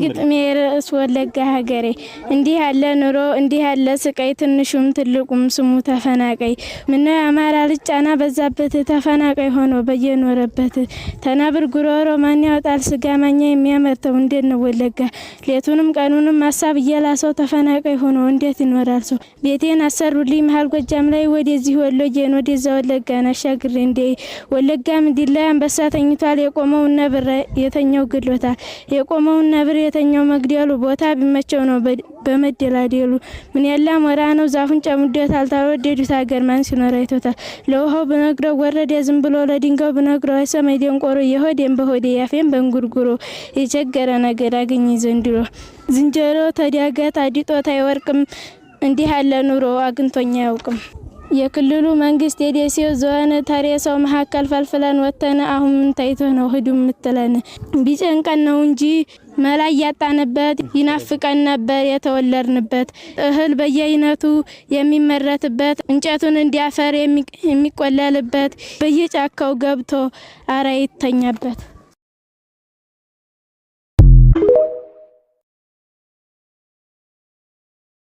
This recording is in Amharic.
የግጥሜ ርዕስ ወለጋ ሀገሬ እንዲህ ያለ ኑሮ እንዲህ ያለ ስቃይ ትንሹም ትልቁም ስሙ ተፈናቃይ ምነው የአማራ ልጅ ጫና በዛበት ተፈናቃይ ሆኖ በየኖረበት ተናብር ጉሮሮ ማን ያወጣል ስጋ ማኛ የሚያመርተው እንዴት ነው ወለጋ ሌቱንም ቀኑንም ሐሳብ እየላሰው ተፈናቃይ ሆኖ እንዴት ይኖራል ሰው ቤቴን አሰሩልኝ መሃል ጎጃም ላይ ወደዚህ ወሎዬን ወደዛ ወለጋ ናሻግሬ እንዴ ወለጋ ምድር ላይ አንበሳ ተኝቷል የቆመው ነብር የተኛው ግሎታል የቆመው ነብር የተኛው መግደሉ ቦታ ቢመቸው ነው በመደላደሉ ምን ያላ ሞራ ነው ዛፉን ጨምዶታል ታወደዱት ሀገር ማን ሲኖር አይቶታል ለውሃው ብነግረው ወረደ ዝም ብሎ ለድንጋው ብነግረው አይሰማይ ደንቆሮ የሆዴን በሆዴ ያፌን በእንጉርጉሮ የቸገረ ነገር አገኘ ዘንድሮ ዝንጀሮ ተዳገት አዲጦት አይወርቅም እንዲህ ያለ ኑሮ አግንቶኛ ያውቅም የክልሉ መንግስት የደሴው ዞን ታሪያው መሐከል ፈልፈለን ወተነ አሁን ምን ታይቶ ነው ህዱም ምትለን ቢጨንቀን ነው እንጂ መላ ያጣንበት ይናፍቀን ነበር የተወለድንበት እህል በየአይነቱ የሚመረትበት እንጨቱን እንዲያፈር የሚቆለልበት በየጫካው ገብቶ አራ ይተኛበት